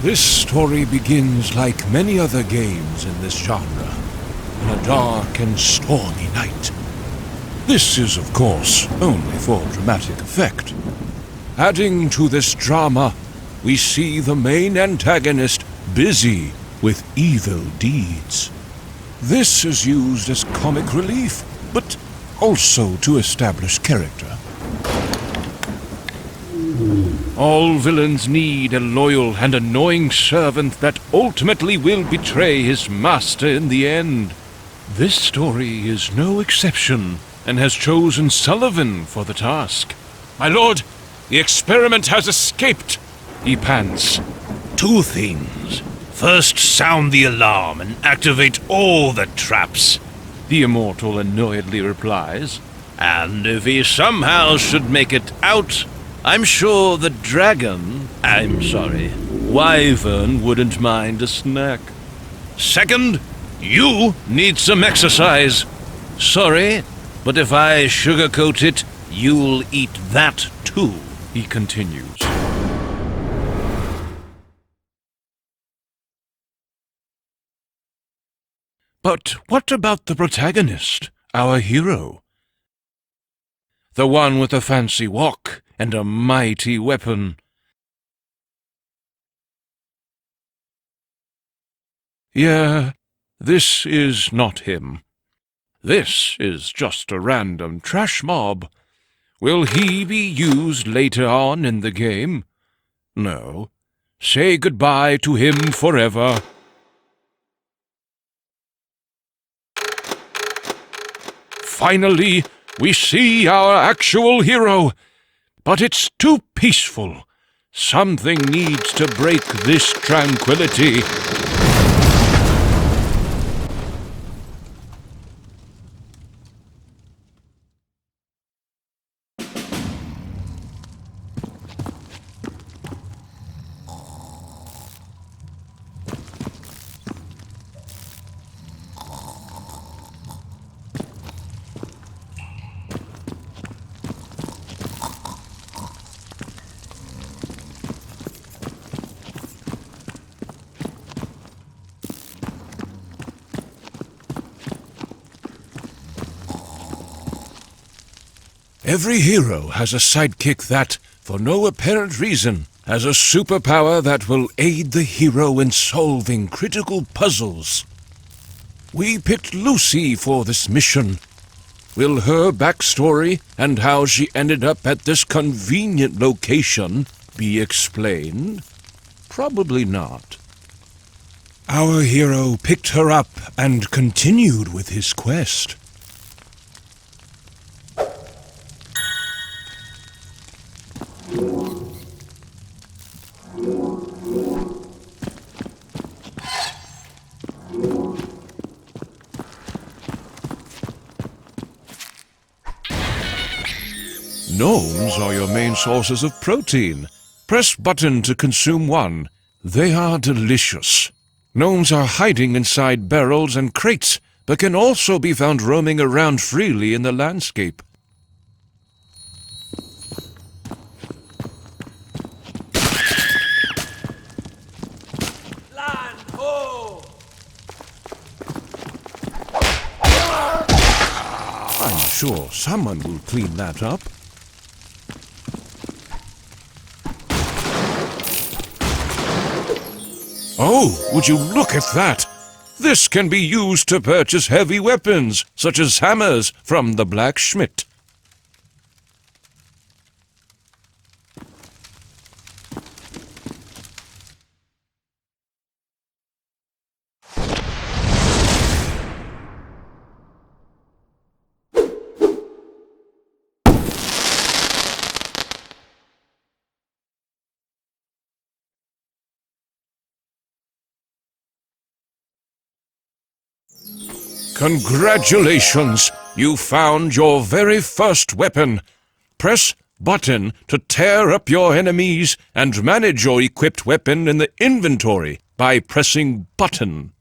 This story begins like many other games in this genre, on a dark and stormy night. This is, of course, only for dramatic effect. Adding to this drama, we see the main antagonist busy with evil deeds. This is used as comic relief, but also to establish character. All villains need a loyal and annoying servant that ultimately will betray his master in the end. This story is no exception, and has chosen Sullivan for the task. My lord, the experiment has escaped, he pants. Two things. First, sound the alarm and activate all the traps, the Immortal annoyedly replies. And if he somehow should make it out, I'm sure the wyvern wouldn't mind a snack. Second, you need some exercise. Sorry, but if I sugarcoat it, you'll eat that too, he continues. But what about the protagonist, our hero? The one with a fancy walk and a mighty weapon. Yeah, this is not him. This is just a random trash mob. Will he be used later on in the game? No. Say goodbye to him forever. Finally, we see our actual hero. But it's too peaceful. Something needs to break this tranquility. Every hero has a sidekick that, for no apparent reason, has a superpower that will aid the hero in solving critical puzzles. We picked Lucy for this mission. Will her backstory and how she ended up at this convenient location be explained? Probably not. Our hero picked her up and continued with his quest. Gnomes are your main sources of protein. Press button to consume one. They are delicious. Gnomes are hiding inside barrels and crates, but can also be found roaming around freely in the landscape. Land ho! I'm sure someone will clean that up. Oh, would you look at that? This can be used to purchase heavy weapons, such as hammers, from the blacksmith. Congratulations! You found your very first weapon. Press button to tear up your enemies and manage your equipped weapon in the inventory by pressing button.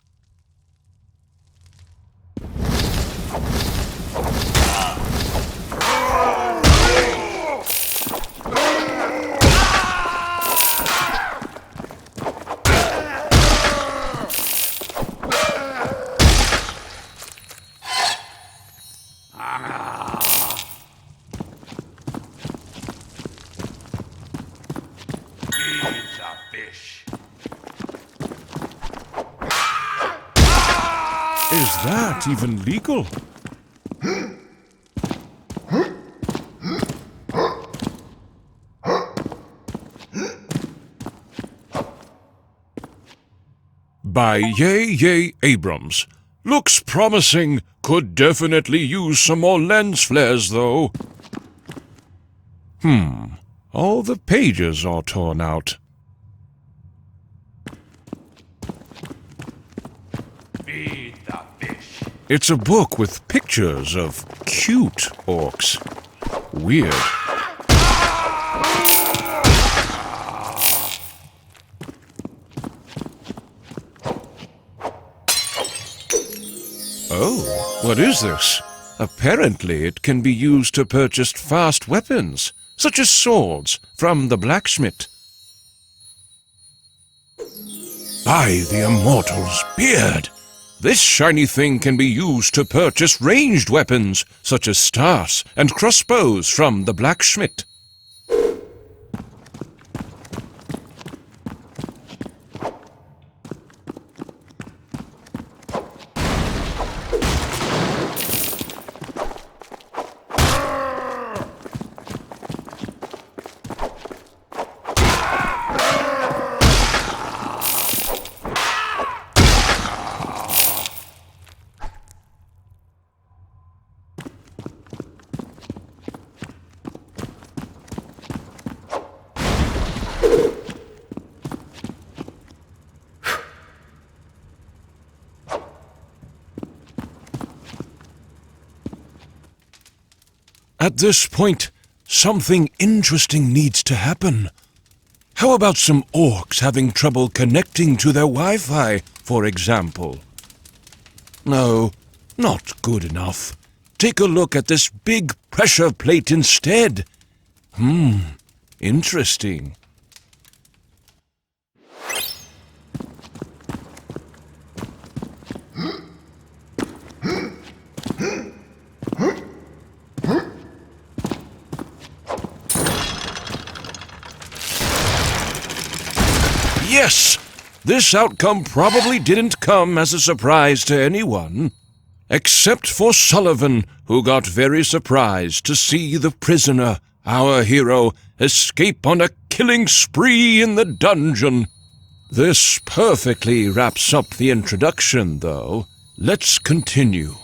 not even legal. By Yay Abrams. Looks promising. Could definitely use some more lens flares, though. All the pages are torn out. Feed the fish. It's a book with pictures of cute orcs. Weird. Oh, what is this? Apparently it can be used to purchase fast weapons, such as swords, from the blacksmith. By the Immortal's beard! This shiny thing can be used to purchase ranged weapons, such as staffs and crossbows from the blacksmith. At this point, something interesting needs to happen. How about some orcs having trouble connecting to their Wi-Fi, for example? No, not good enough. Take a look at this big pressure plate instead. Interesting. Yes! This outcome probably didn't come as a surprise to anyone. Except for Sullivan, who got very surprised to see the prisoner, our hero, escape on a killing spree in the dungeon. This perfectly wraps up the introduction, though. Let's continue.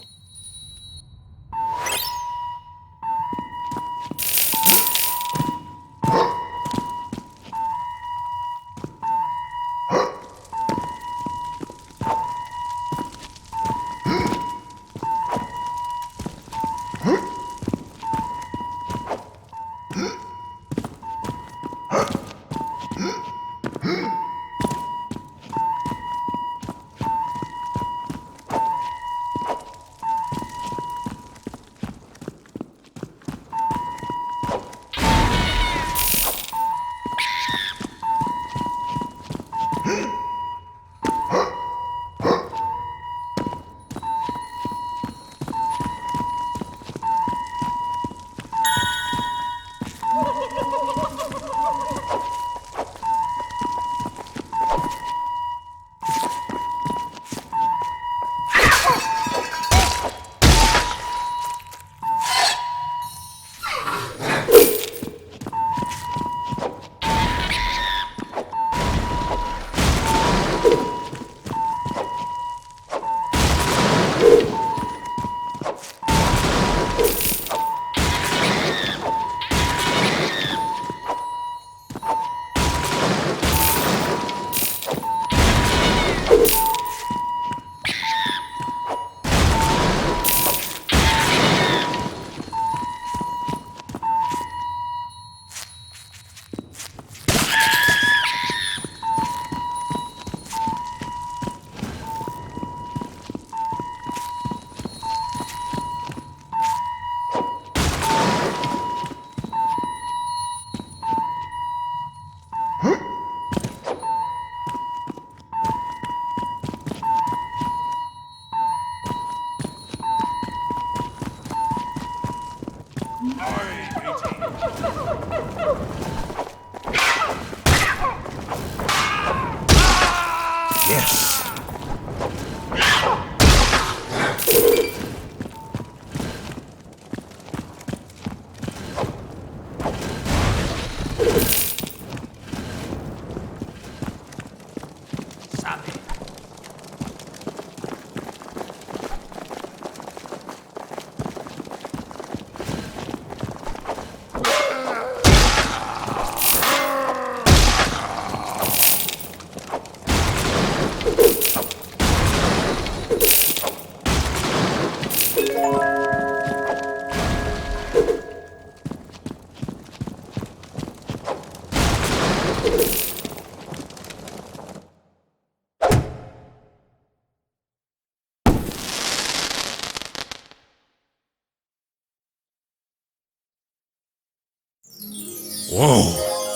Whoa,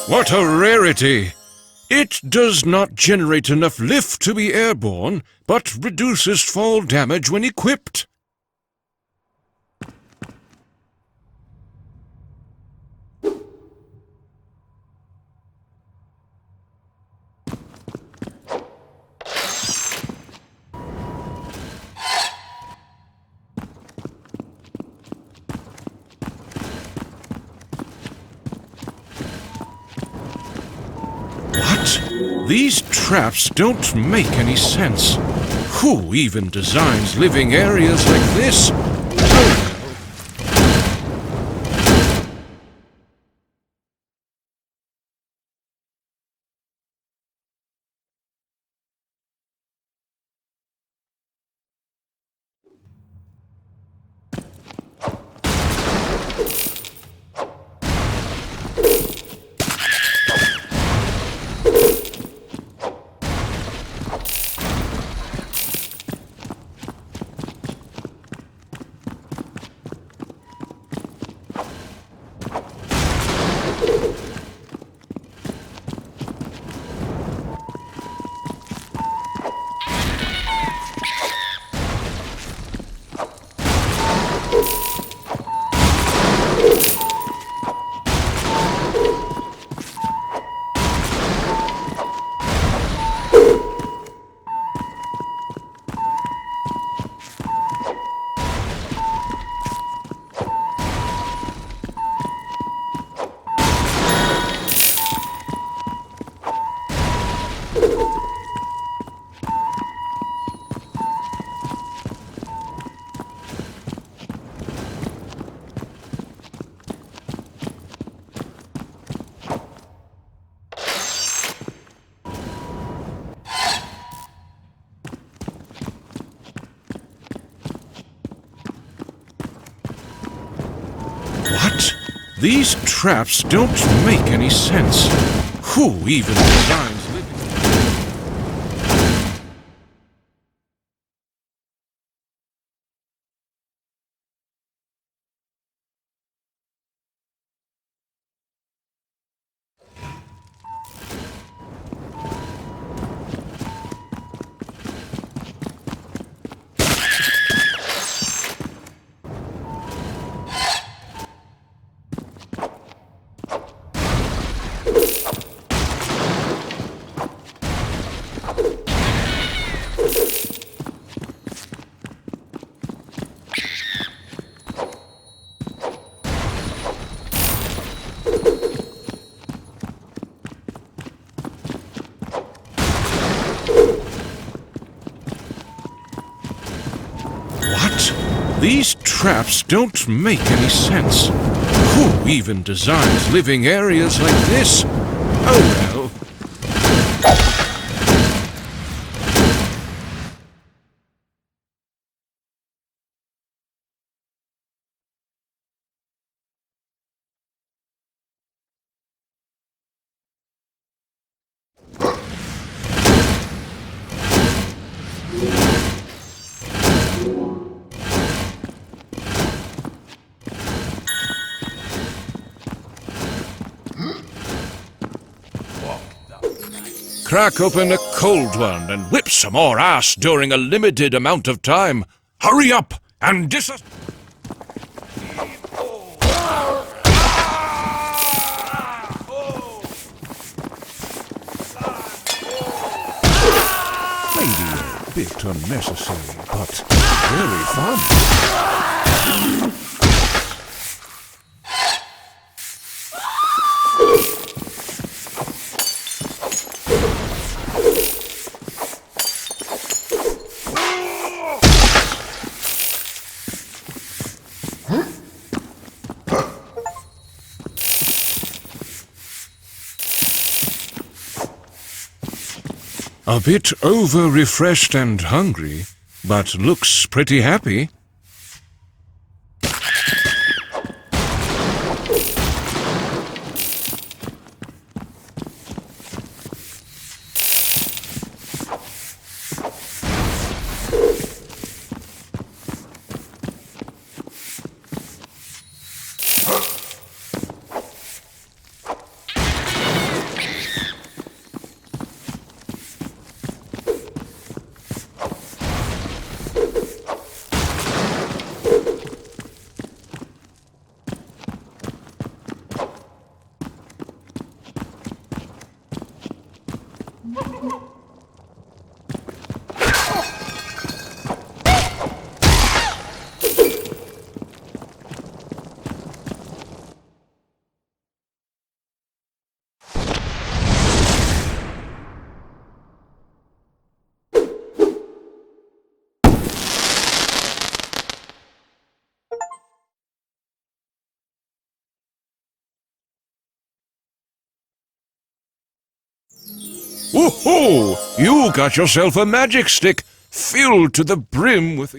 what a rarity! It does not generate enough lift to be airborne, but reduces fall damage when equipped. What? These traps don't make any sense. Who even designs living areas like this? What? These traps don't make any sense. Who even designs living? These traps don't make any sense. Who even designs living areas like this? Oh well. Crack open a cold one and whip some more ass during a limited amount of time. Hurry up and Maybe a bit unnecessary, but very fun. A bit over-refreshed and hungry, but looks pretty happy. Woohoo! You got yourself a magic stick filled to the brim with...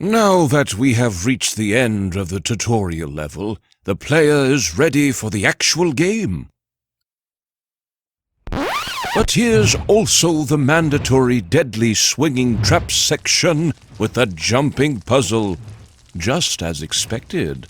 Now that we have reached the end of the tutorial level, the player is ready for the actual game. But here's also the mandatory deadly swinging trap section with the jumping puzzle, just as expected.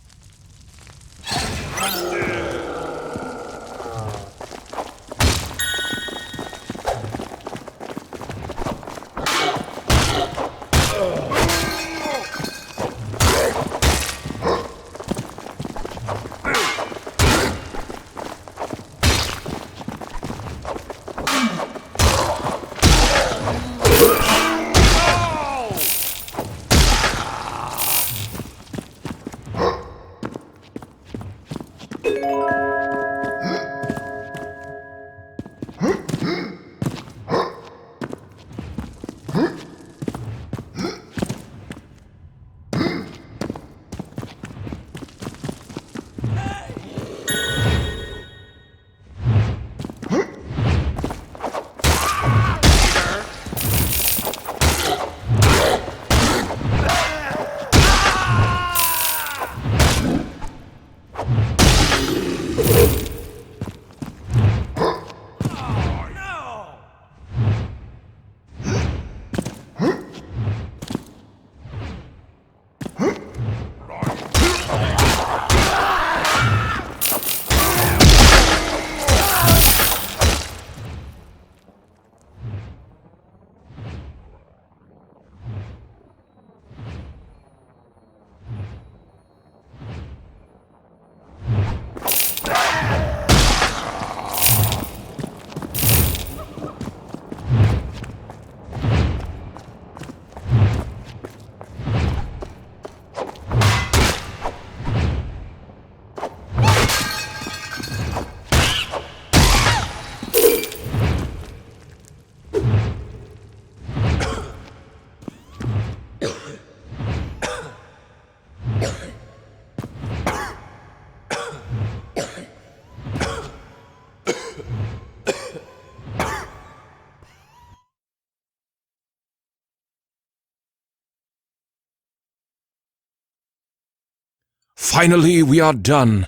Finally, we are done.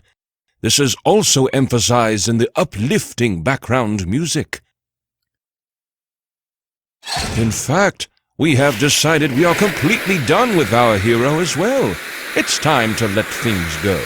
This is also emphasized in the uplifting background music. In fact, we have decided we are completely done with our hero as well. It's time to let things go.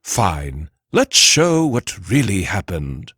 Fine. Let's show what really happened.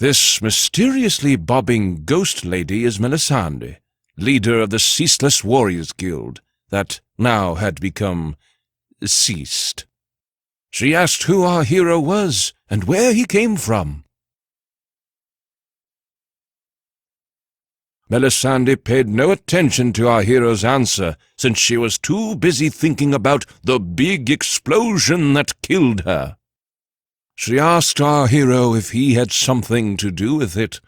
This mysteriously bobbing ghost lady is Melisande, leader of the Ceaseless Warriors Guild, that now had become ceased. She asked who our hero was and where he came from. Melisande paid no attention to our hero's answer, since she was too busy thinking about the big explosion that killed her. She asked our hero if he had something to do with it.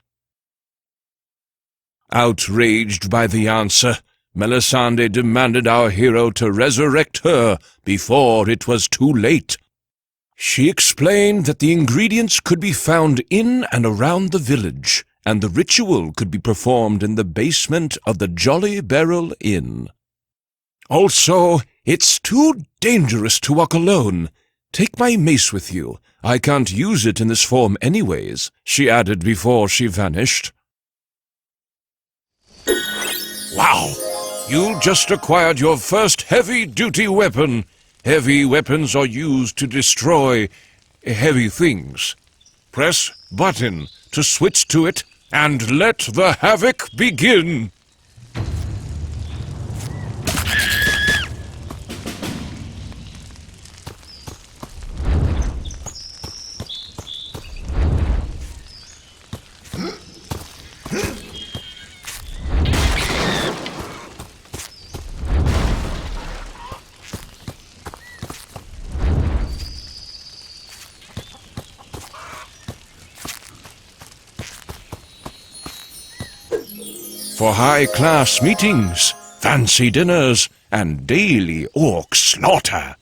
Outraged by the answer, Melisande demanded our hero to resurrect her before it was too late. She explained that the ingredients could be found in and around the village, and the ritual could be performed in the basement of the Jolly Barrel Inn. Also, it's too dangerous to walk alone. Take my mace with you. I can't use it in this form anyways, she added before she vanished. Wow! You just acquired your first heavy-duty weapon. Heavy weapons are used to destroy heavy things. Press button to switch to it and let the havoc begin. For high-class meetings, fancy dinners, and daily orc slaughter.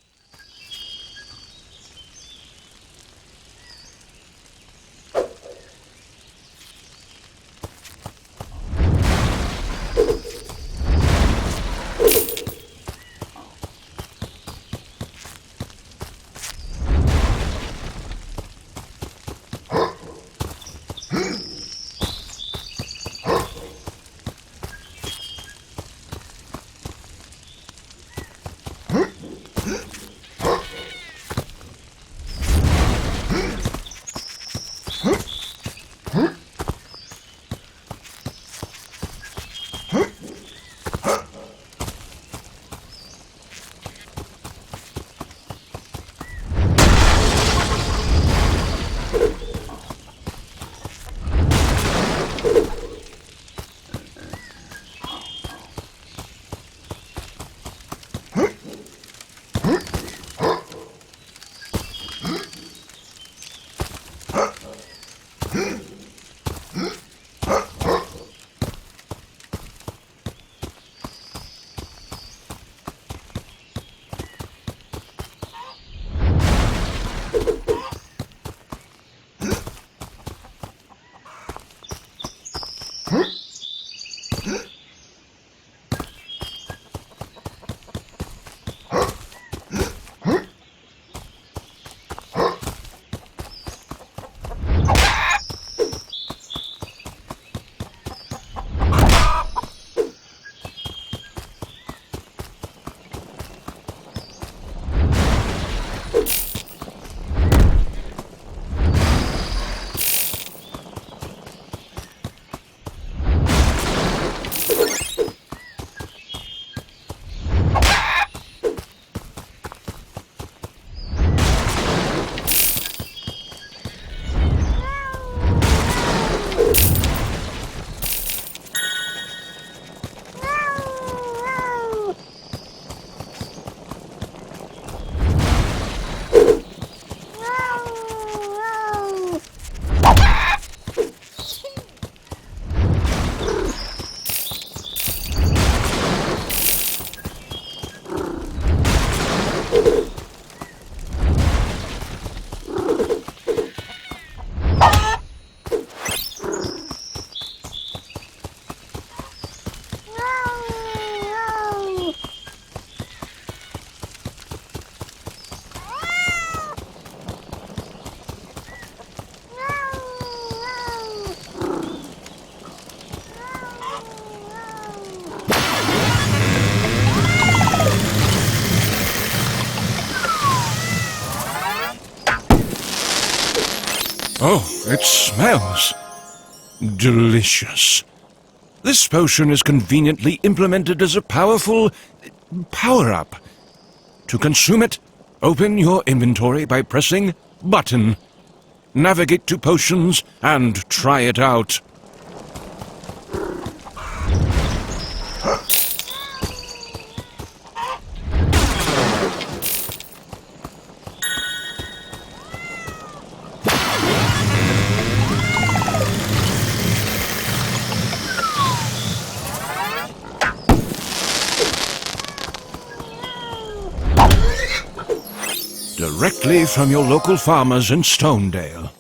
Oh, it smells. Delicious. This potion is conveniently implemented as a powerful power-up. To consume it, open your inventory by pressing button. Navigate to potions and try it out. Directly from your local farmers in Stonedale.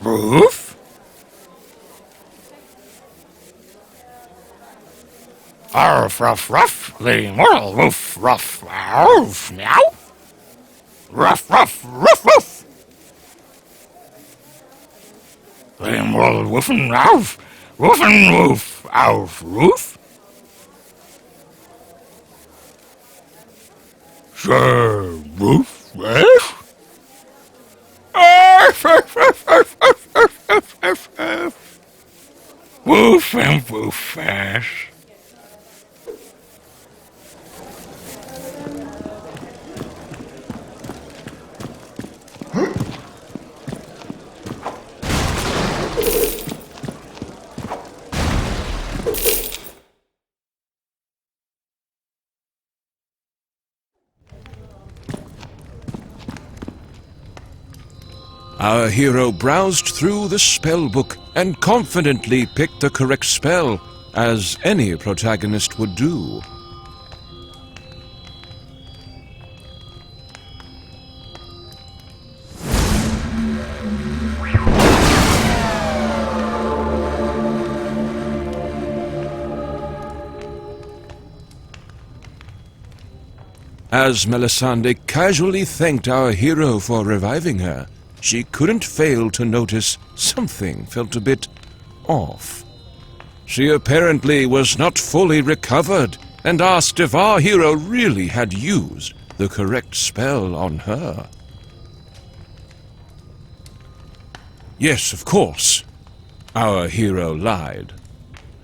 Roof? Arf, ruff, ruff, the immortal roof, ruff, arf, meow? Ruff, ruff, ruff, ruff! The immortal woof and arf, woof and woof, arf, roof? Sir Whoopass? Arf, arf, arf, arf, arf, arf, arf, arf, arf. Woof and Whoopass. Our hero browsed through the spell book and confidently picked the correct spell, as any protagonist would do. As Melisande casually thanked our hero for reviving her, she couldn't fail to notice something felt a bit off. She apparently was not fully recovered and asked if our hero really had used the correct spell on her. Yes, of course. Our hero lied.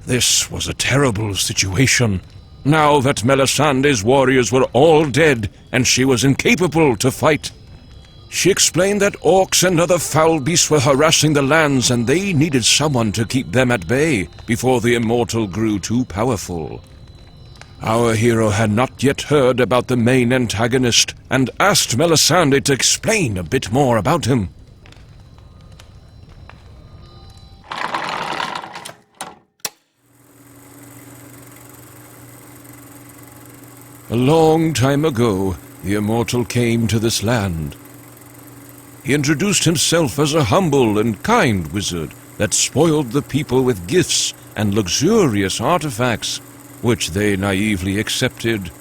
This was a terrible situation. Now that Melisande's warriors were all dead and she was incapable to fight, she explained that orcs and other foul beasts were harassing the lands and they needed someone to keep them at bay before the Immortal grew too powerful. Our hero had not yet heard about the main antagonist and asked Melisande to explain a bit more about him. A long time ago, the Immortal came to this land. He introduced himself as a humble and kind wizard that spoiled the people with gifts and luxurious artifacts, which they naively accepted.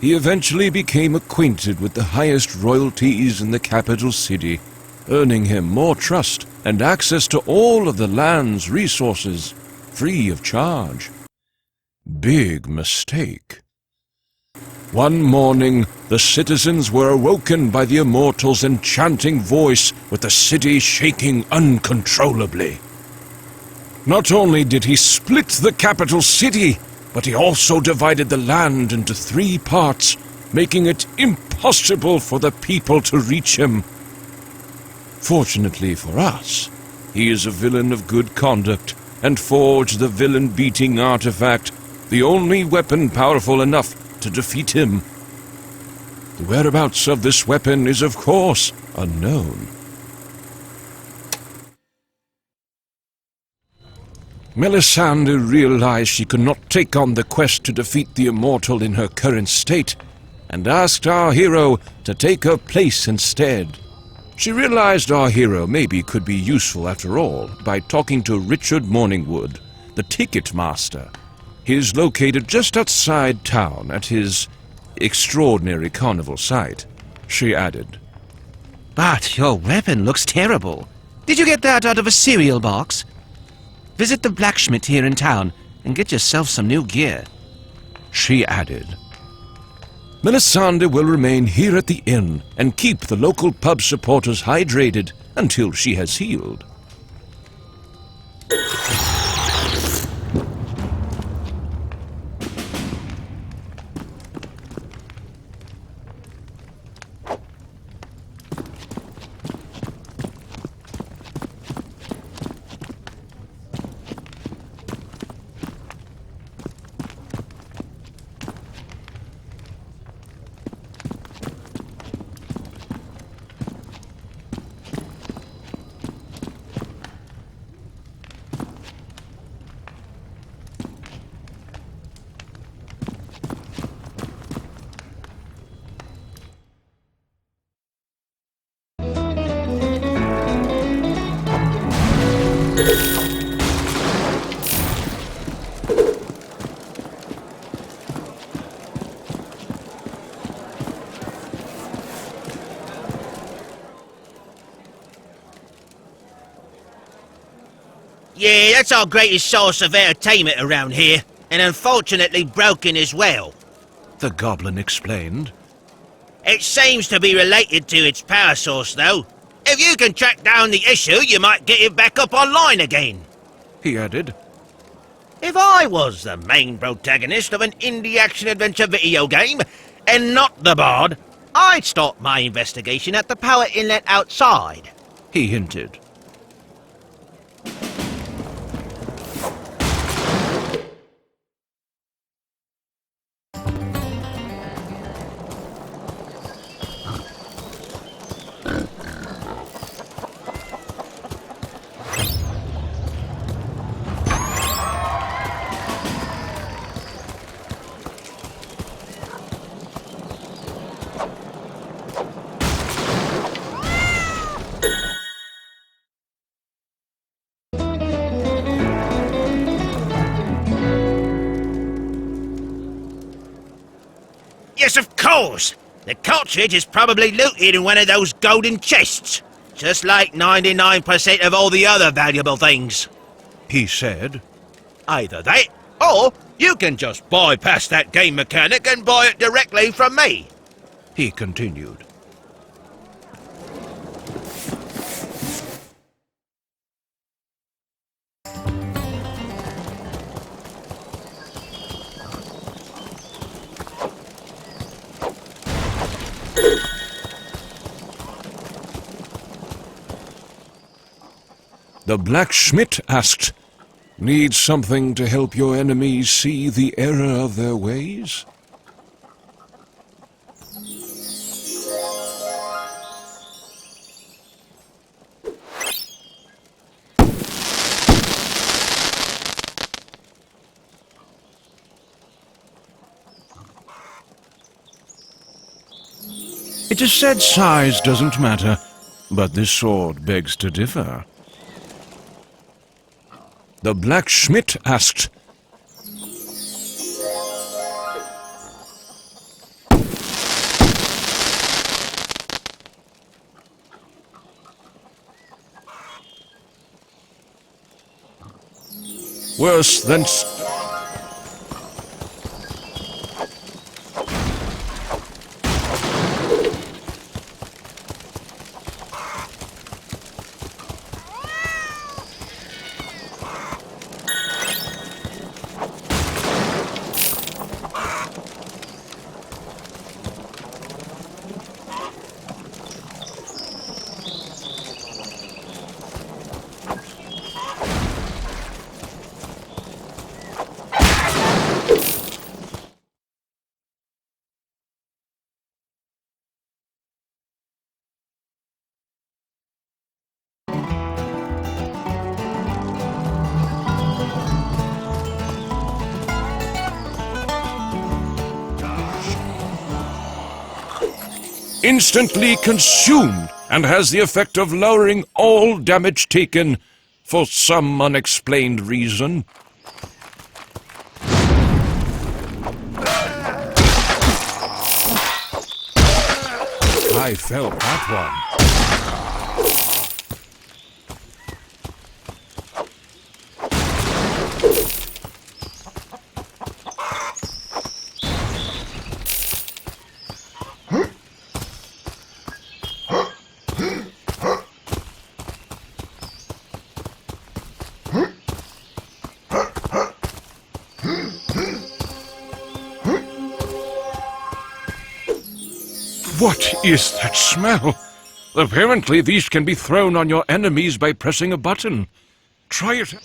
He eventually became acquainted with the highest royalties in the capital city, earning him more trust and access to all of the land's resources, free of charge. Big mistake. One morning, the citizens were awoken by the Immortal's enchanting voice, with the city shaking uncontrollably. Not only did he split the capital city, but he also divided the land into 3 parts, making it impossible for the people to reach him. Fortunately for us, he is a villain of good conduct, and forged the villain-beating artifact, the only weapon powerful enough to defeat him. The whereabouts of this weapon is, of course, unknown. Melisande realized she could not take on the quest to defeat the Immortal in her current state, and asked our hero to take her place instead. She realized our hero maybe could be useful after all by talking to Richard Morningwood, the ticket master. He is located just outside town at his extraordinary carnival site, she added. But your weapon looks terrible. Did you get that out of a cereal box? Visit the blacksmith here in town and get yourself some new gear, she added. Melisande will remain here at the inn and keep the local pub supporters hydrated until she has healed. Yeah, that's our greatest source of entertainment around here, and unfortunately broken as well. The goblin explained. It seems to be related to its power source, though. If you can track down the issue, you might get it back up online again, He added. If I was the main protagonist of an indie action-adventure video game, and not the bard, I'd start my investigation at the power inlet outside. He hinted. Yes, of course! The cartridge is probably looted in one of those golden chests, just like 99% of all the other valuable things. He said. Either that, or you can just bypass that game mechanic and buy it directly from me. He continued. The blacksmith asked, "Need something to help your enemies see the error of their ways?" It is said size doesn't matter, but this sword begs to differ. The blacksmith asked, "Worse than..." instantly consumed and has the effect of lowering all damage taken for some unexplained reason. I felt that one. What is that smell? Apparently these can be thrown on your enemies by pressing a button. Try it.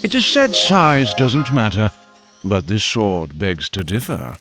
It is said size doesn't matter, but this sword begs to differ.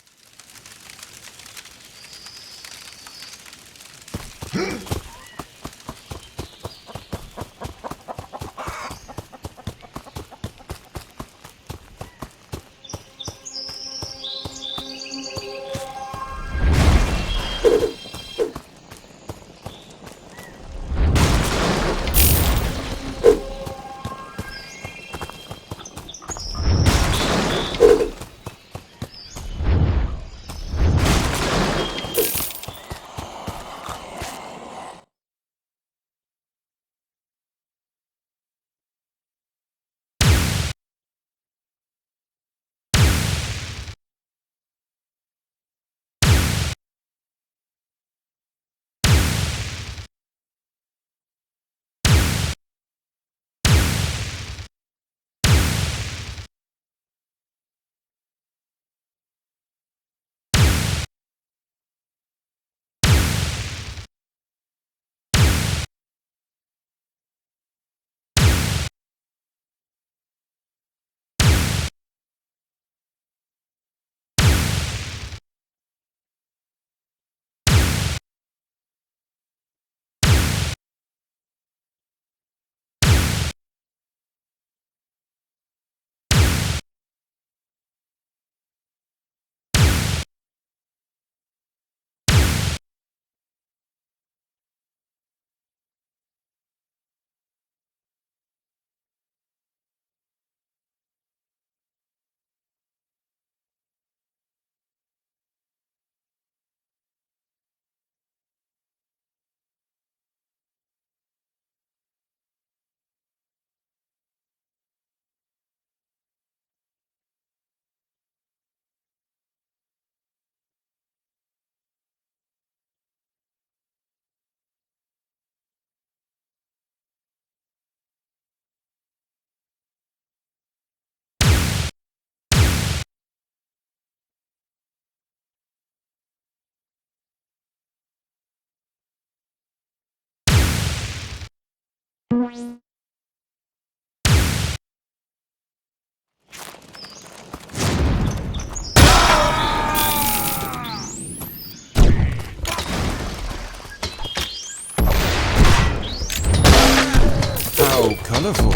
How colorful.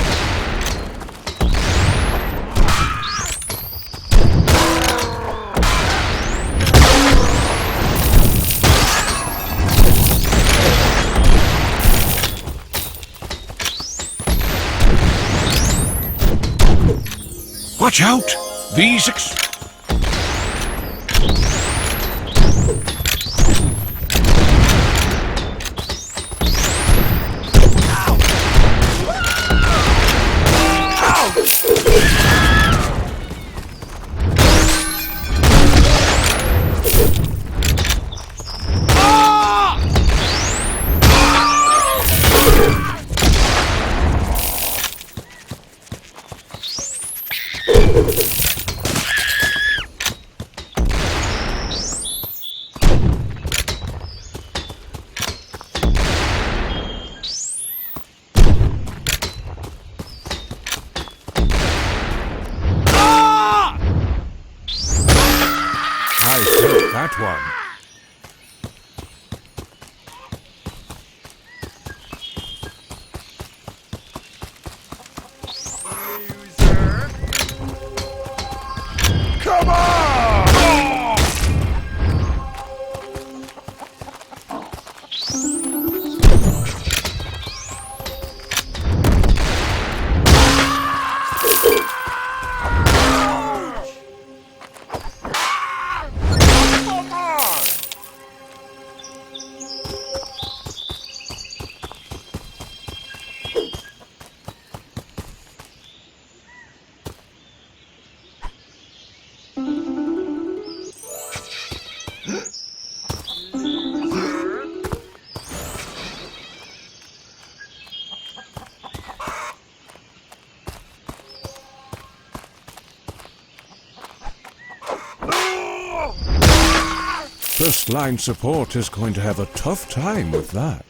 Watch out! These I felt that one. Come on! First line support is going to have a tough time with that.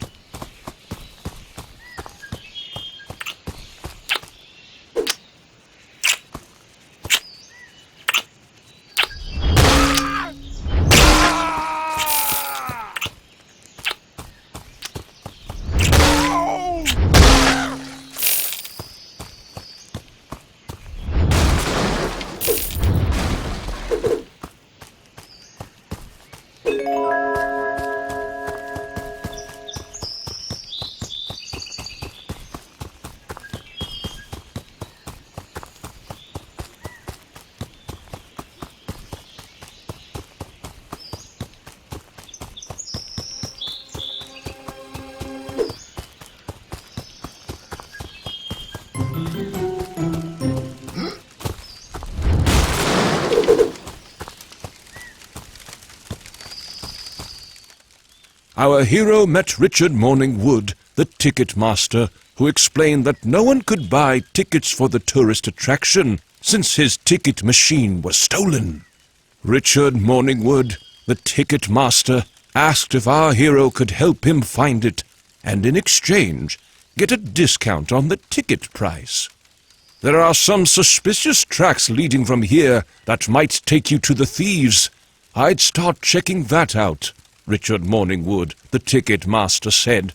our hero met Richard Morningwood, the ticket master, who explained that no one could buy tickets for the tourist attraction since his ticket machine was stolen. Richard Morningwood, the ticket master, asked if our hero could help him find it, and in exchange, get a discount on the ticket price. There are some suspicious tracks leading from here that might take you to the thieves. I'd start checking that out, Richard Morningwood, the ticket master, said.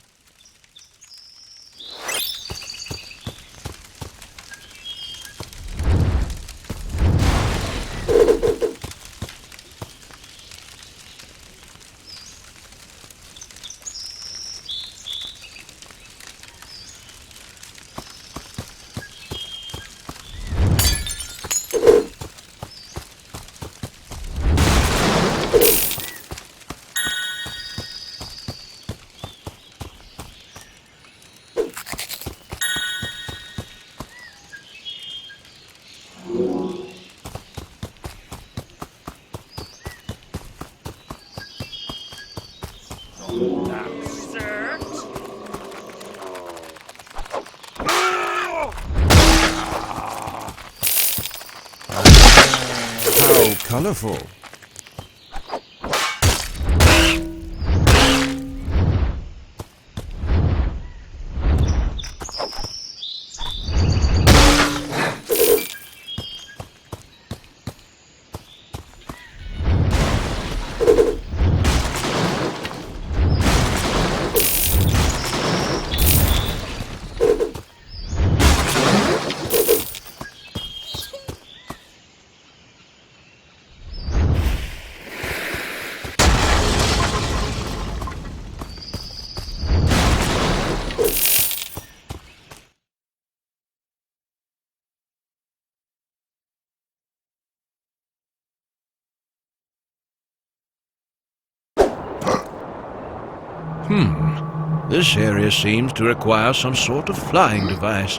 How colorful. This area seems to require some sort of flying device.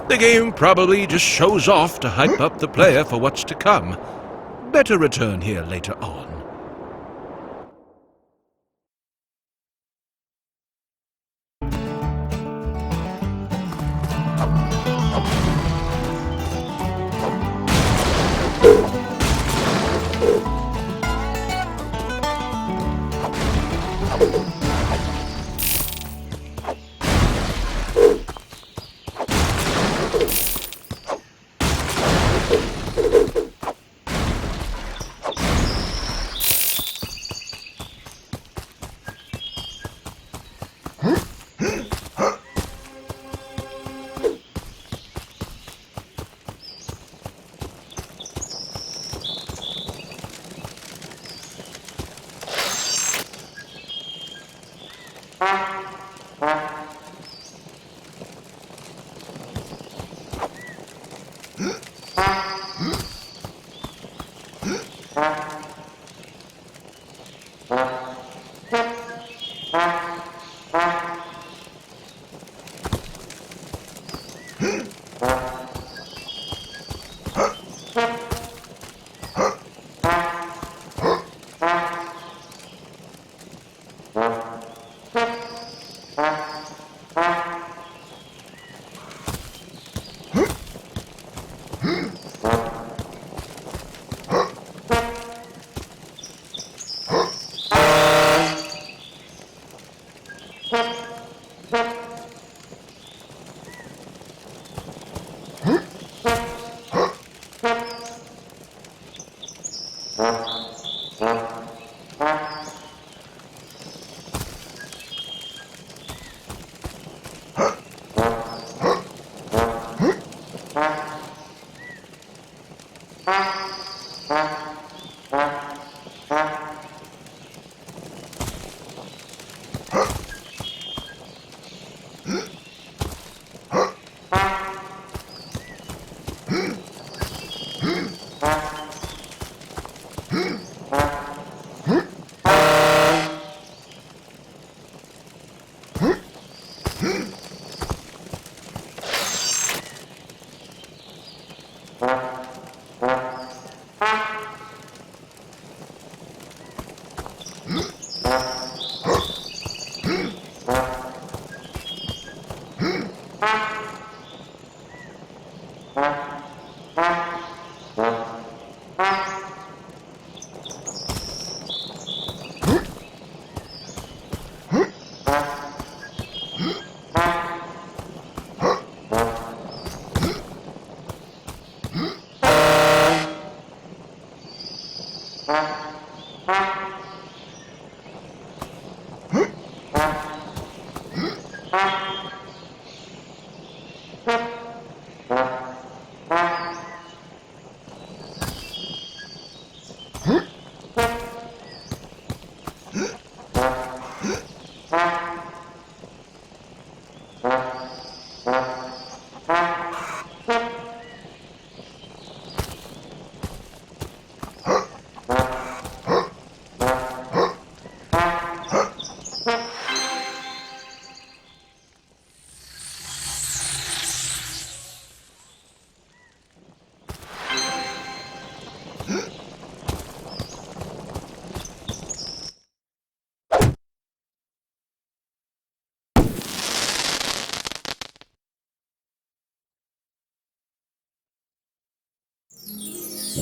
The game probably just shows off to hype up the player for what's to come. Better return here later on.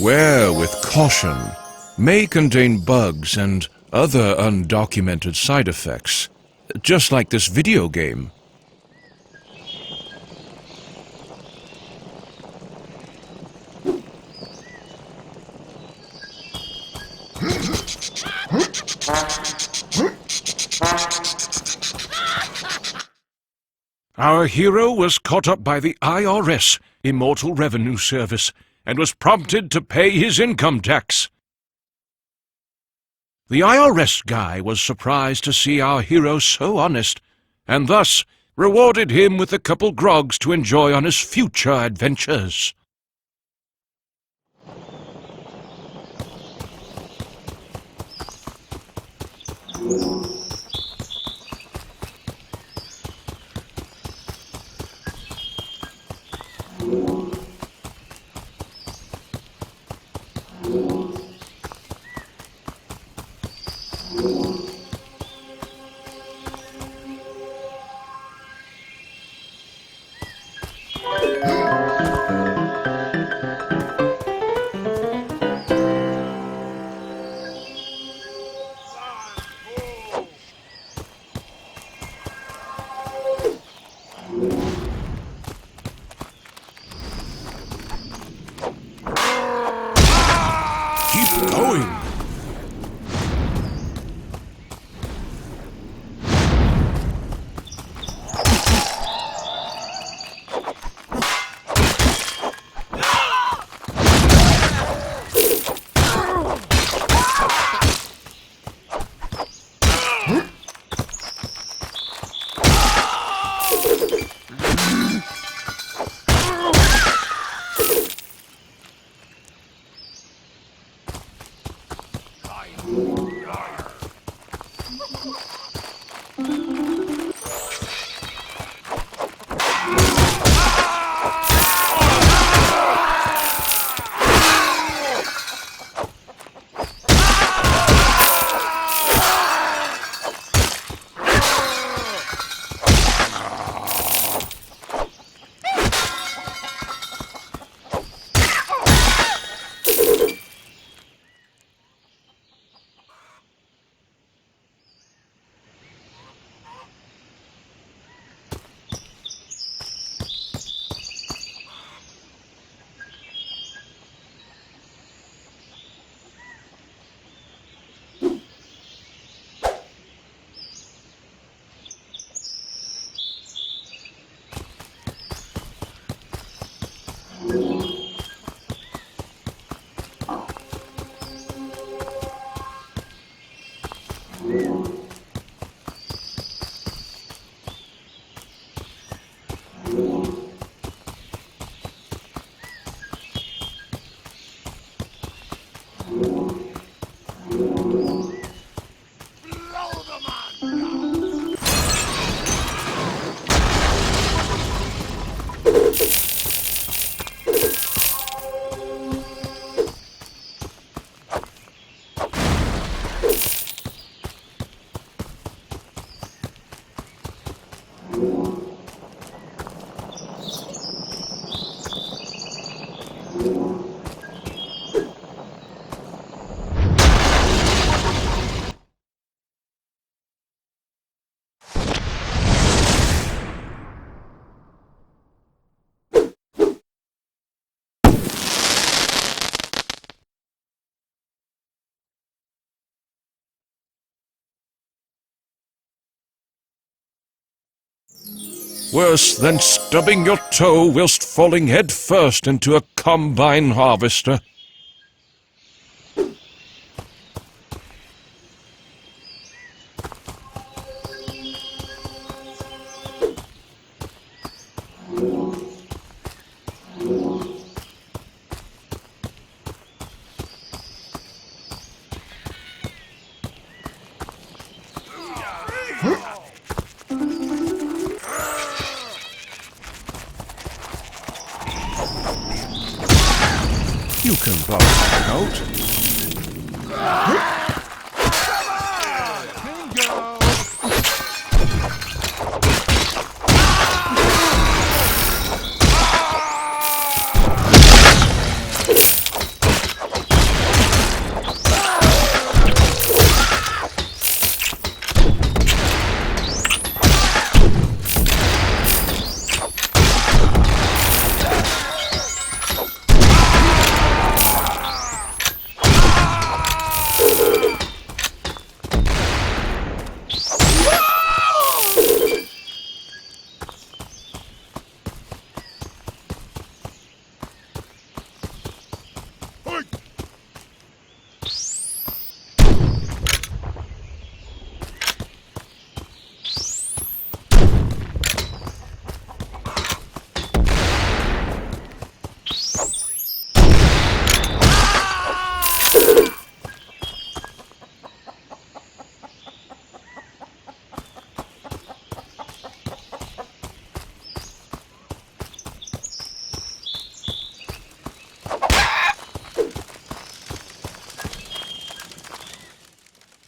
Wear with caution. May contain bugs and other undocumented side effects, just like this video game. Our hero was caught up by the IRS, Immortal Revenue Service, and was prompted to pay his income tax. The IRS guy was surprised to see our hero so honest, and thus rewarded him with a couple grogs to enjoy on his future adventures. Keep going! Worse than stubbing your toe whilst falling head first into a combine harvester. You can borrow my coat.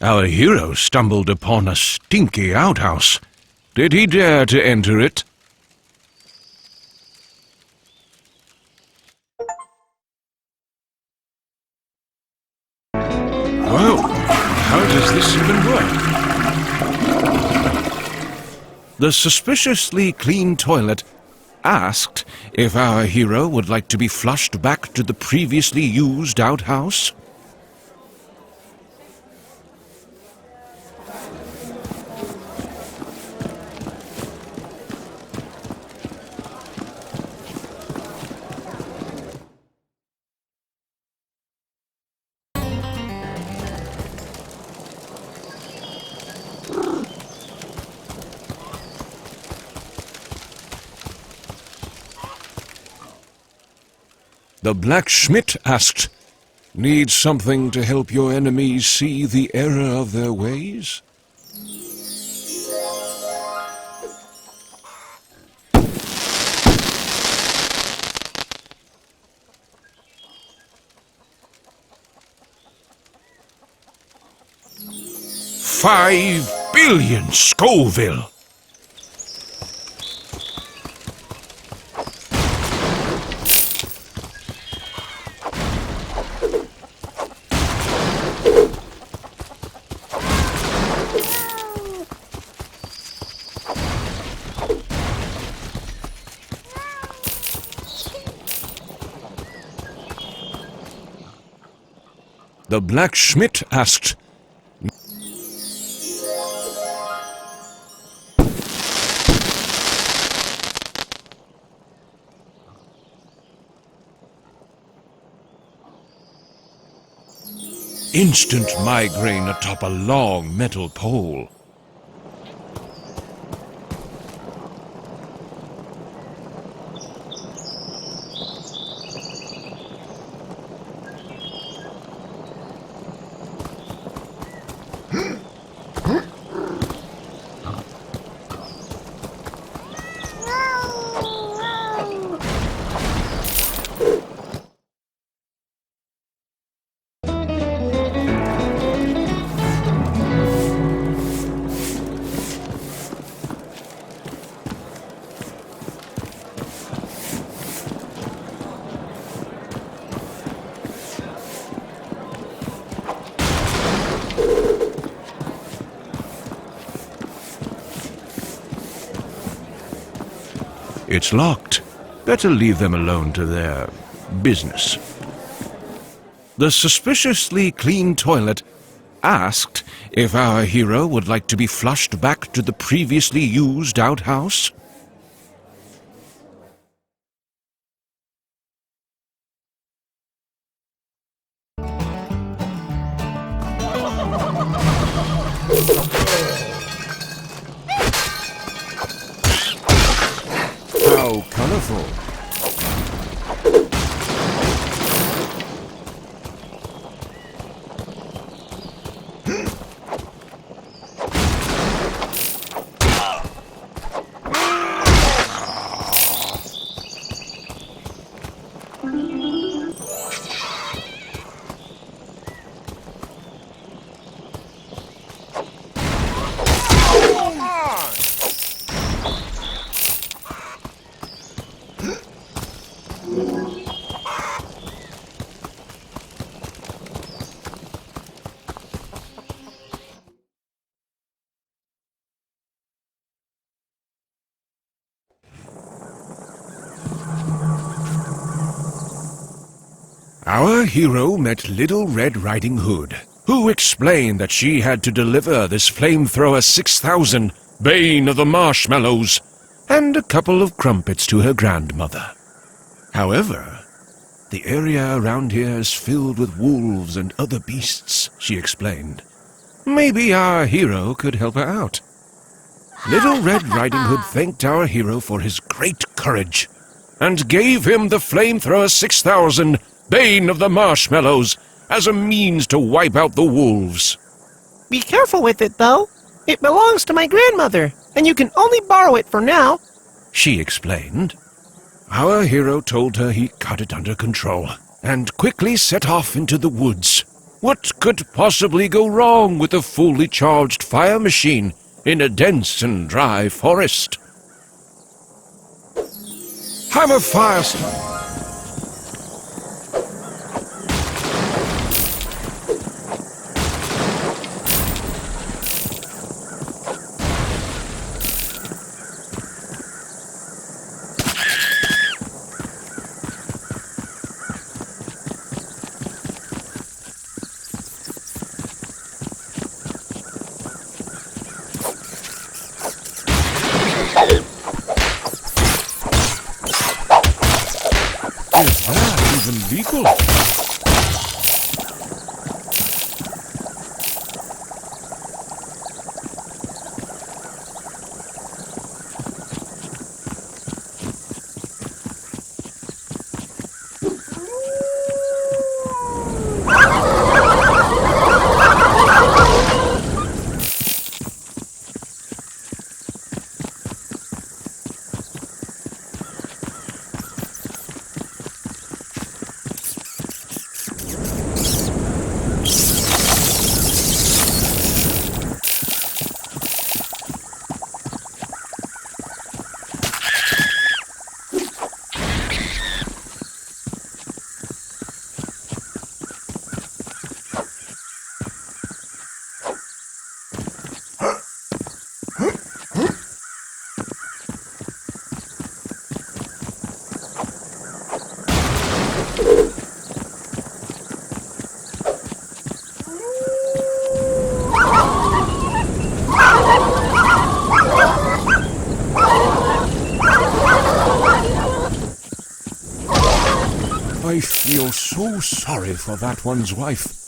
Our hero stumbled upon a stinky outhouse. Did he dare to enter it? Well, how does this even work? The suspiciously clean toilet asked if our hero would like to be flushed back to the previously used outhouse. The blacksmith asked, "Need something to help your enemies see the error of their ways?" $5 billion Scoville! The blacksmith asked, instant migraine atop a long metal pole. It's locked. Better leave them alone to their business. The suspiciously clean toilet asked if our hero would like to be flushed back to the previously used outhouse. How colorful. Our hero met Little Red Riding Hood, who explained that she had to deliver this flamethrower 6000, Bane of the Marshmallows, and a couple of crumpets to her grandmother. However, the area around here is filled with wolves and other beasts, she explained. Maybe our hero could help her out. Little Red Riding Hood thanked our hero for his great courage and gave him the flamethrower 6000, Bane of the Marshmallows, as a means to wipe out the wolves. Be careful with it, though. It belongs to my grandmother, and you can only borrow it for now, she explained. Our hero told her he got it under control and quickly set off into the woods. What could possibly go wrong with a fully charged fire machine in a dense and dry forest? Have a fire... Is that even legal? I feel so sorry for that one's wife.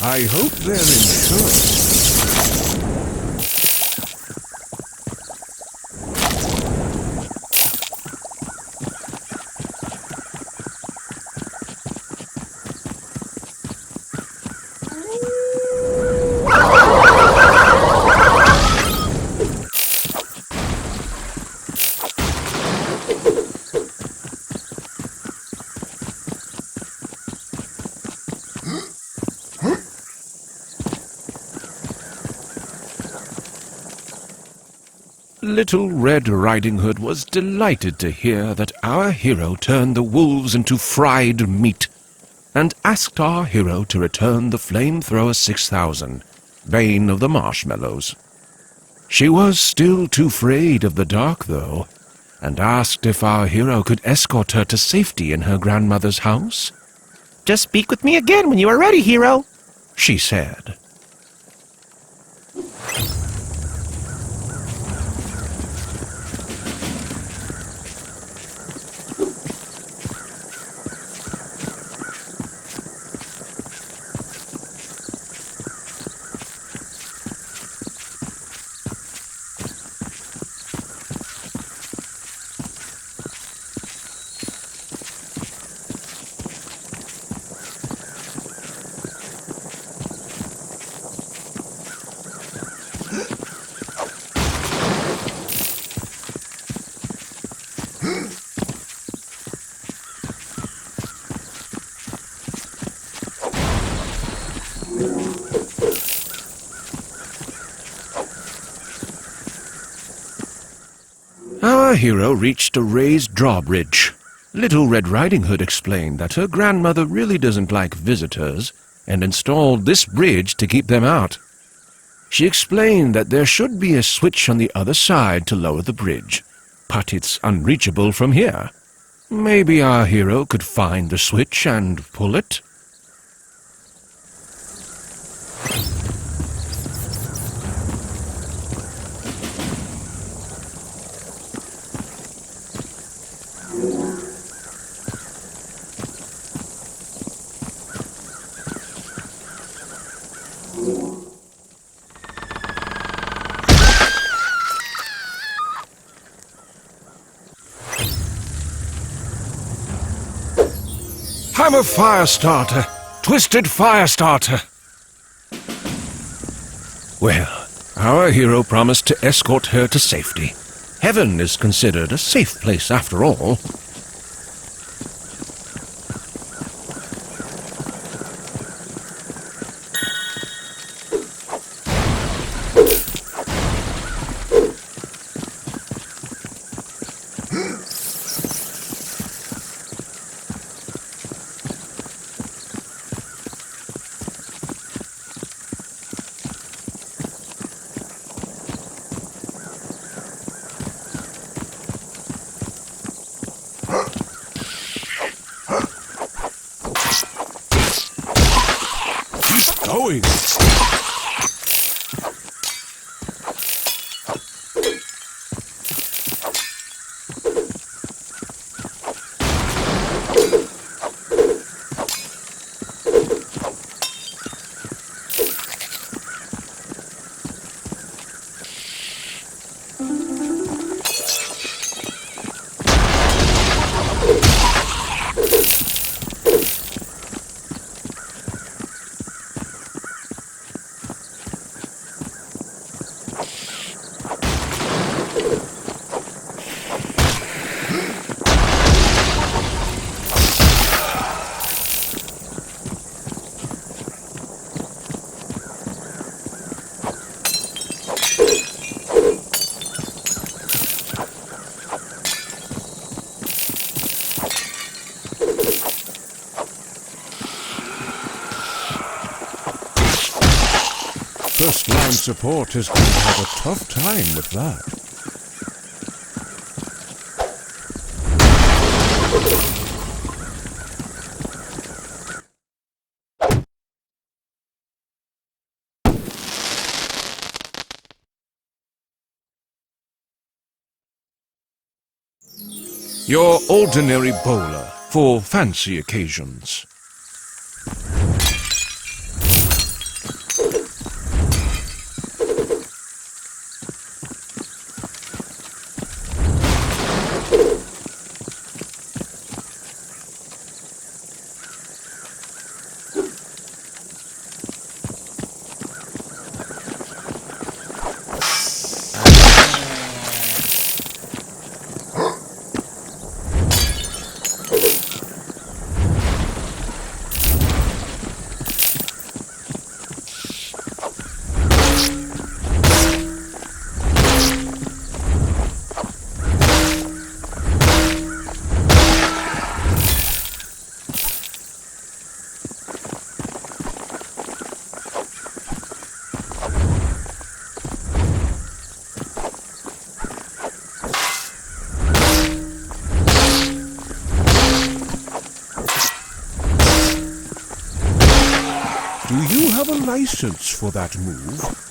I hope they're insured. Little Red Riding Hood was delighted to hear that our hero turned the wolves into fried meat, and asked our hero to return the Flamethrower 6000, Bane of the Marshmallows. She was still too afraid of the dark, though, and asked if our hero could escort her to safety in her grandmother's house. Just speak with me again when you are ready, hero, she said. Our hero reached a raised drawbridge. Little Red Riding Hood explained that her grandmother really doesn't like visitors and installed this bridge to keep them out. She explained that there should be a switch on the other side to lower the bridge, but it's unreachable from here. Maybe our hero could find the switch and pull it? Hammer Firestarter! Twisted Firestarter! Well, our hero promised to escort her to safety. Heaven is considered a safe place after all. Going. First-line support is going to have a tough time with that. Your ordinary bowler for fancy occasions. license for that move.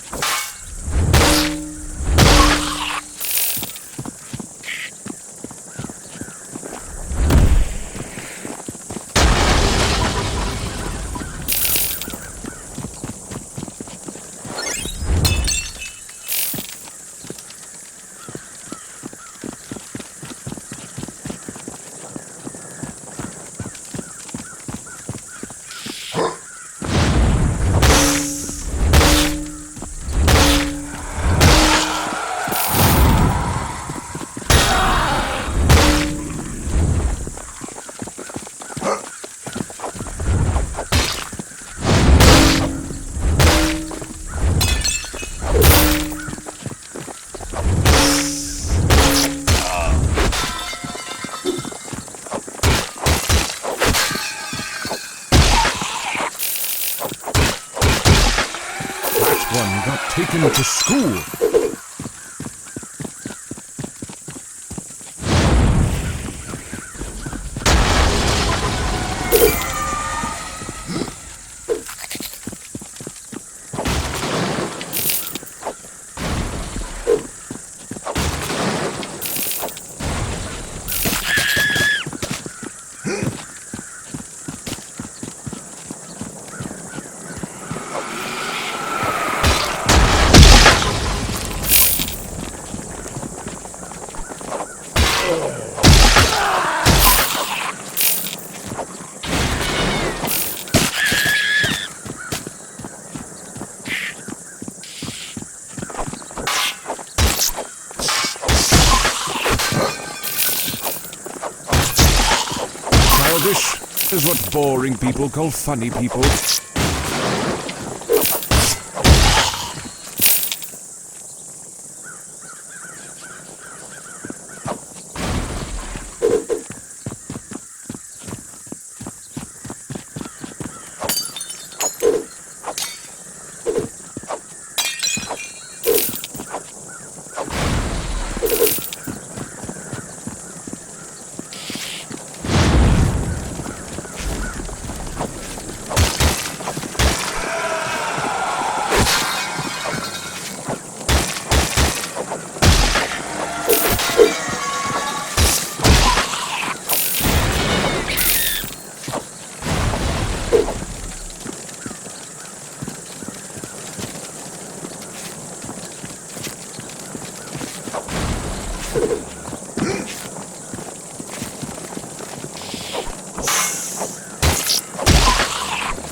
One got taken to school. Childish is what boring people call funny people.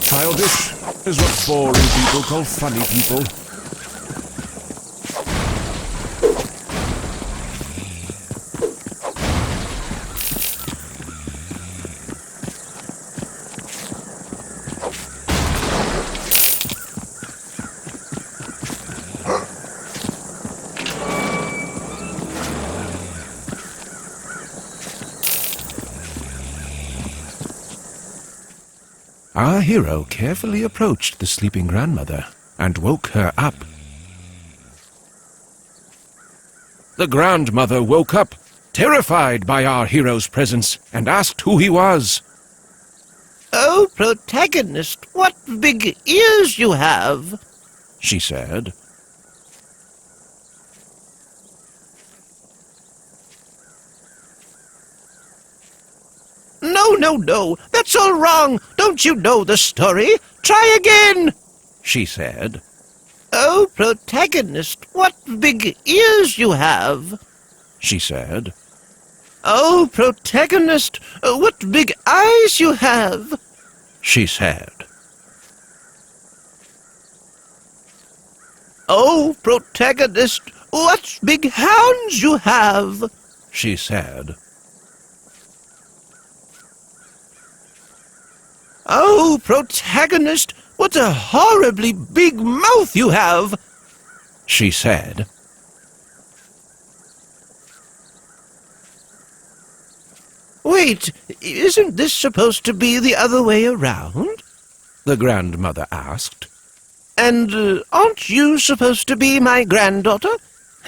Childish is what boring people call funny people. Our hero carefully approached the sleeping grandmother and woke her up. The grandmother woke up, terrified by our hero's presence, and asked who he was. Oh, protagonist, what big ears you have, She said. No, that's all wrong. Don't you know the story? Try again, She said. Oh, protagonist, what big ears you have, She said. Oh, protagonist, what big eyes you have, She said. Oh, protagonist, what big hands you have, She said. Oh, protagonist, what a horribly big mouth you have, She said. Wait, isn't this supposed to be the other way around? The grandmother asked. And aren't you supposed to be my granddaughter?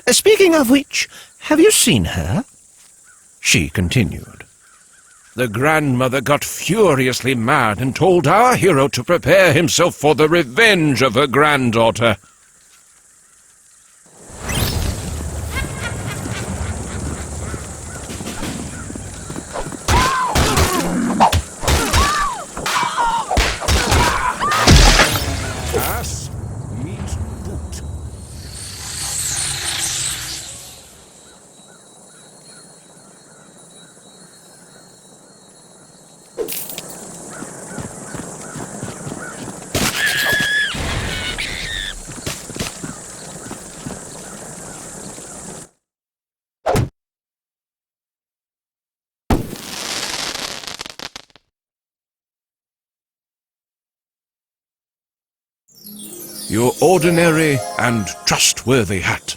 Speaking of which, have you seen her? She continued. the grandmother got furiously mad and told our hero to prepare himself for the revenge of her granddaughter. Ass meets boot. Your ordinary and trustworthy hat.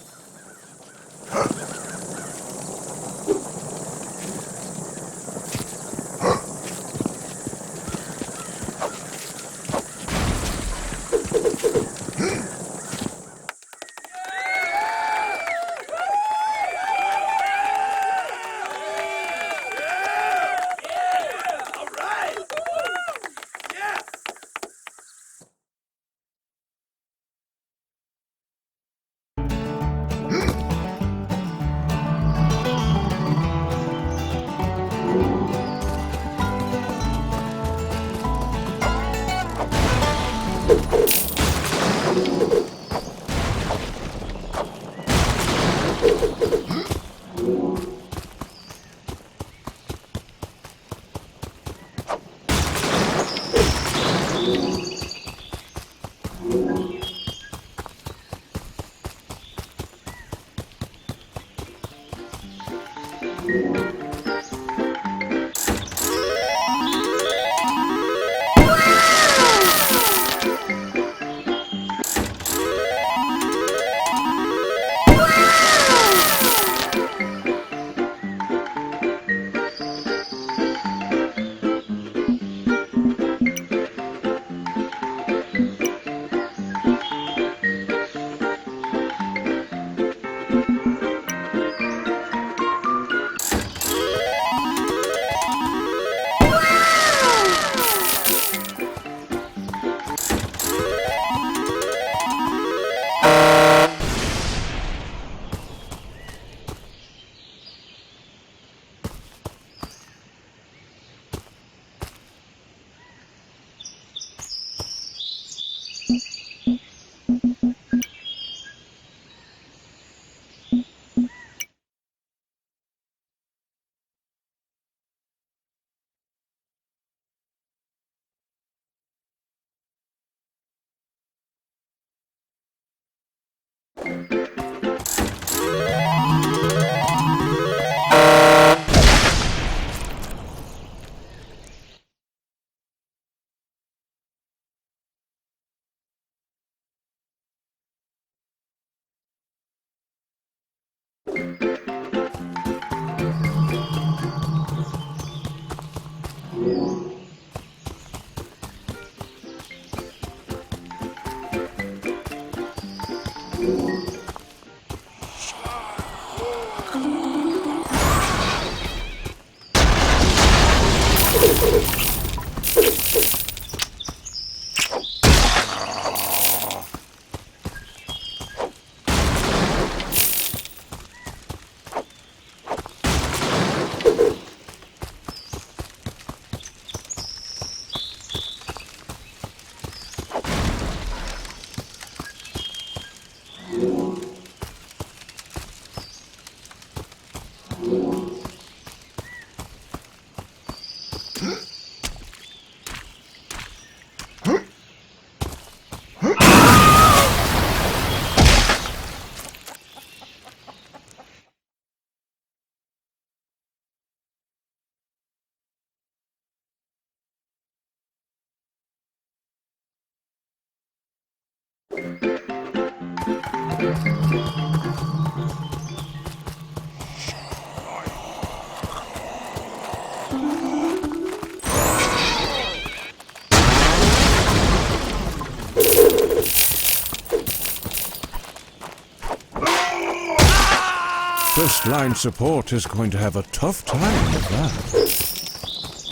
First line support is going to have a tough time with that.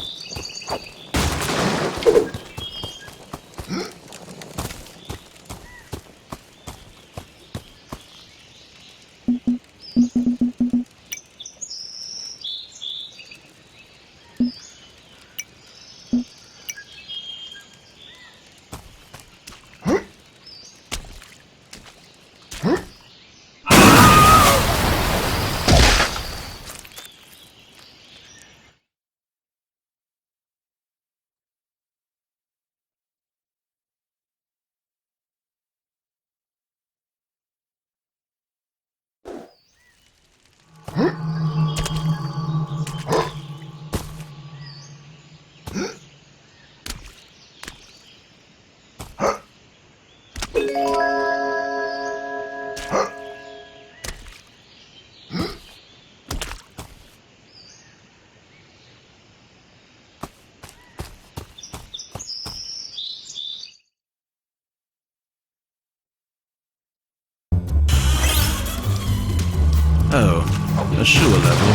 a sewer level.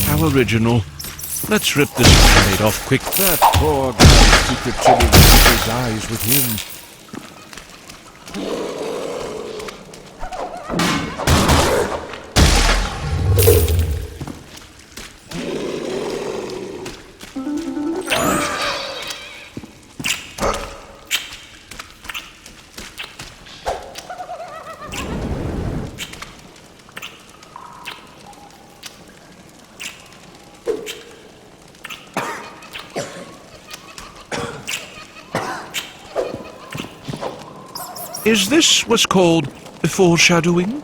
How original. Let's rip this band-aid off quick. That poor guy's secret chili recipe dies with him. Is this what's called foreshadowing?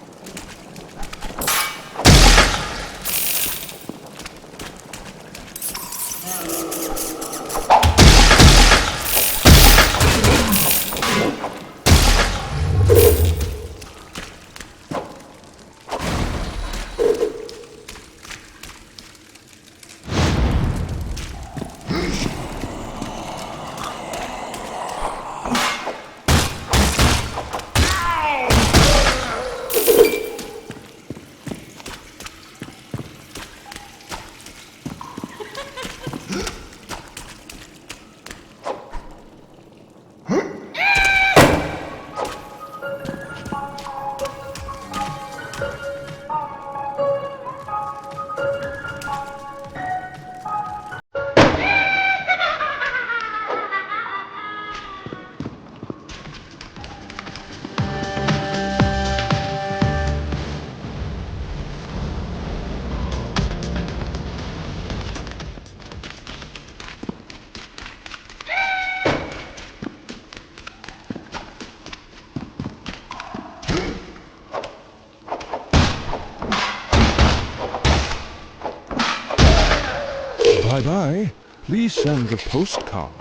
Bye-bye. Please send the postcard.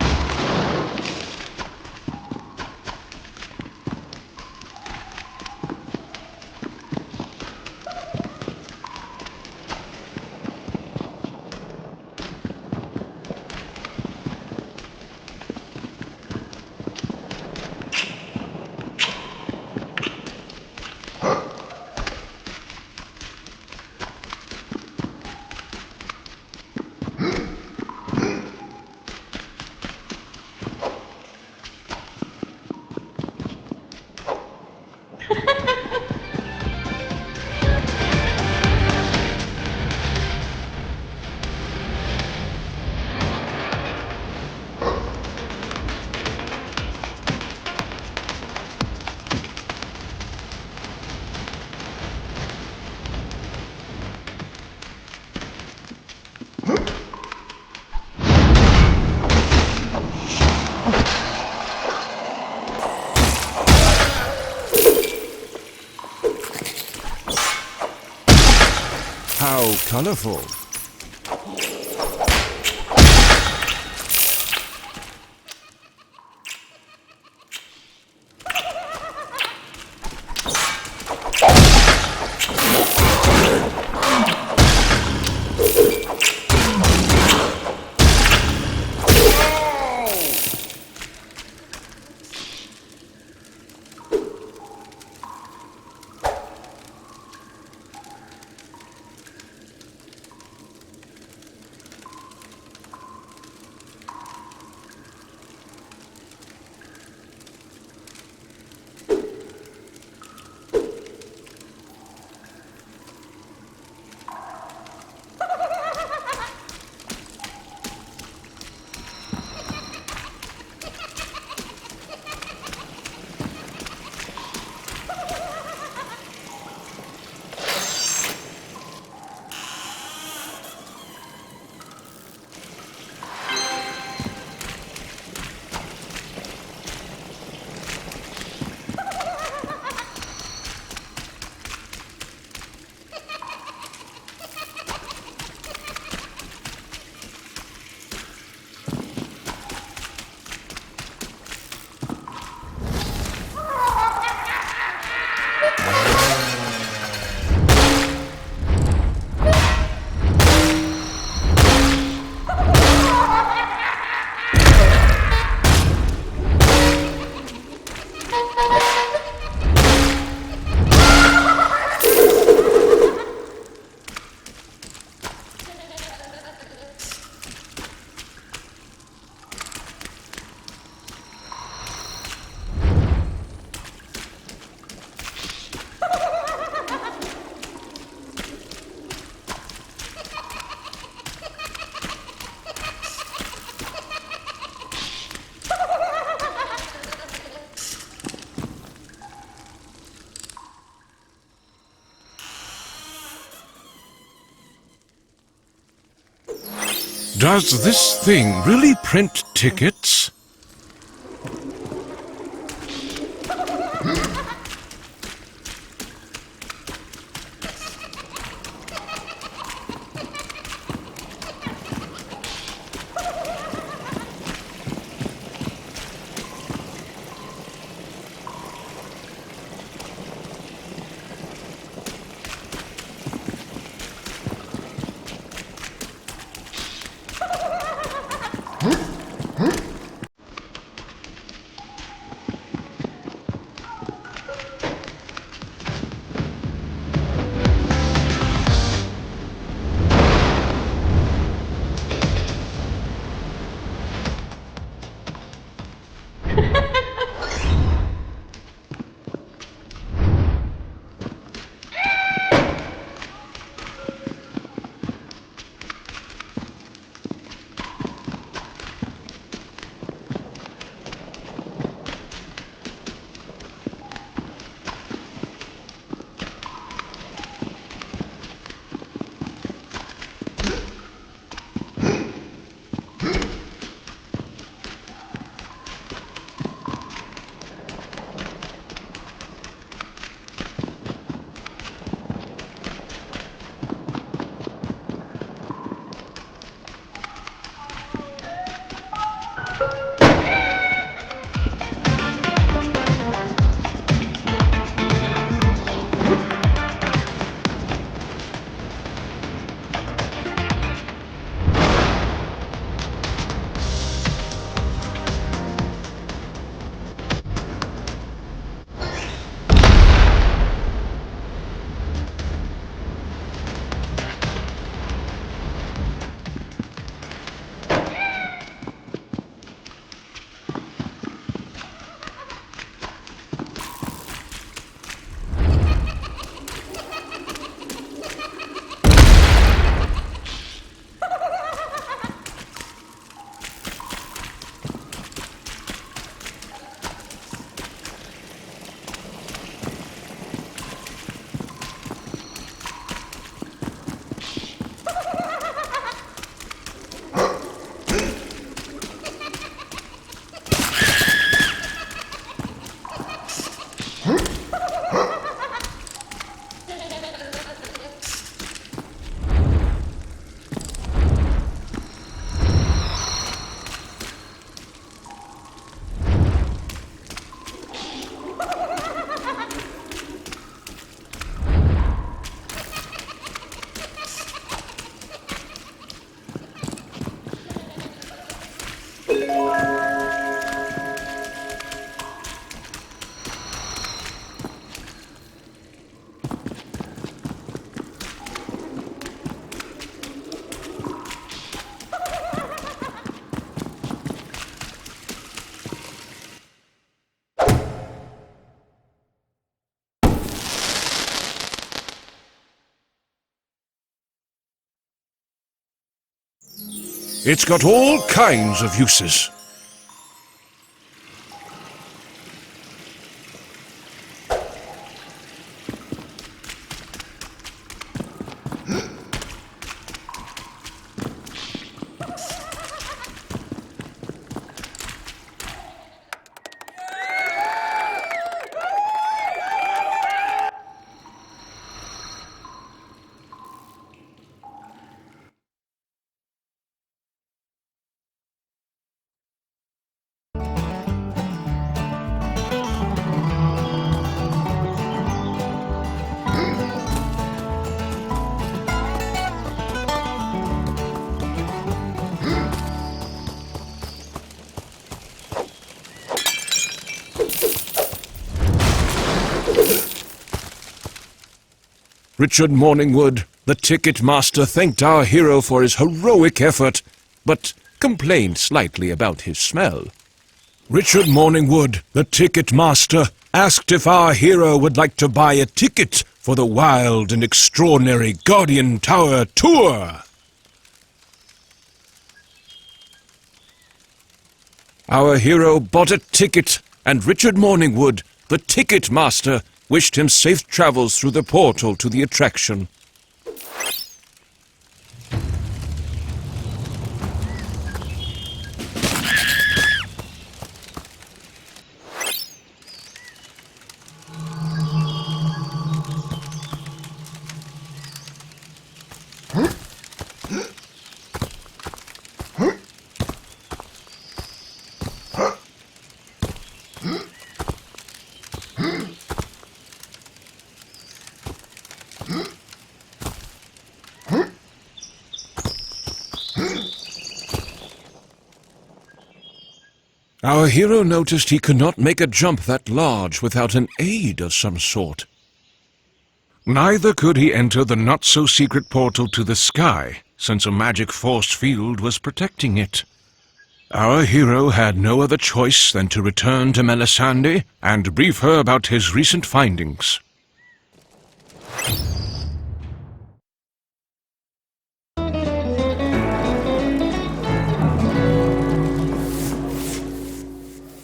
How colorful. Does this thing really print tickets? It's got all kinds of uses. Richard Morningwood, the ticket master, thanked our hero for his heroic effort, but complained slightly about his smell. Richard Morningwood, the ticket master, asked if our hero would like to buy a ticket for the wild and extraordinary Guardian Tower tour. Our hero bought a ticket, and Richard Morningwood, the ticket master, wished him safe travels through the portal to the attraction. Our hero noticed he could not make a jump that large without an aid of some sort. Neither could he enter the not-so-secret portal to the sky, since a magic force field was protecting it. Our hero had no other choice than to return to Melisande and brief her about his recent findings.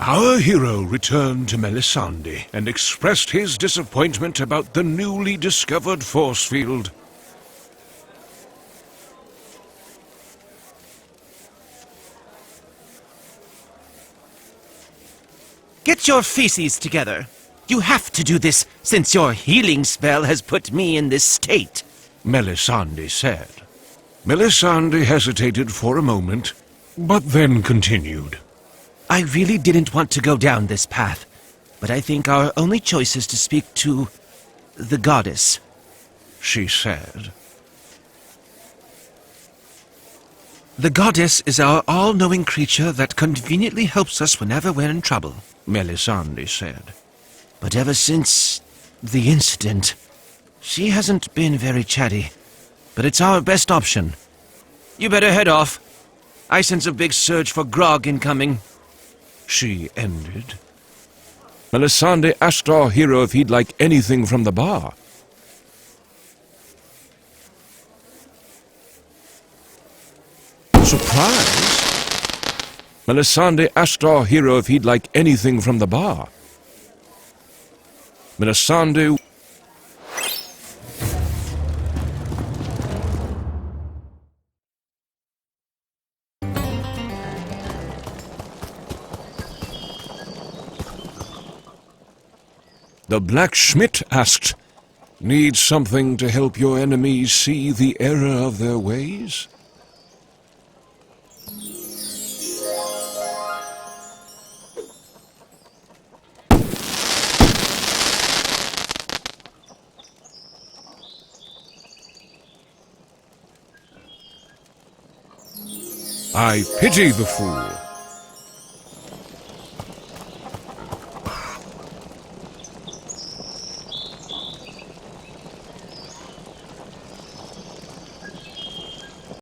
Our hero returned to Melisande and expressed his disappointment about the newly discovered force field. Get your feces together. You have to do this since your healing spell has put me in this state, Melisande said. Melisande hesitated for a moment, but then continued. I really didn't want to go down this path, but I think our only choice is to speak to the goddess, She said. The goddess is our all-knowing creature that conveniently helps us whenever we're in trouble, Melisande said. But ever since the incident, she hasn't been very chatty, but it's our best option. You better head off. I sense a big surge for grog incoming. She ended. Melisande asked our hero if he'd like anything from the bar. Surprised? Melisande asked our hero if he'd like anything from the bar. Melisande... The blacksmith asked, "Need something to help your enemies see the error of their ways?" I pity the fool.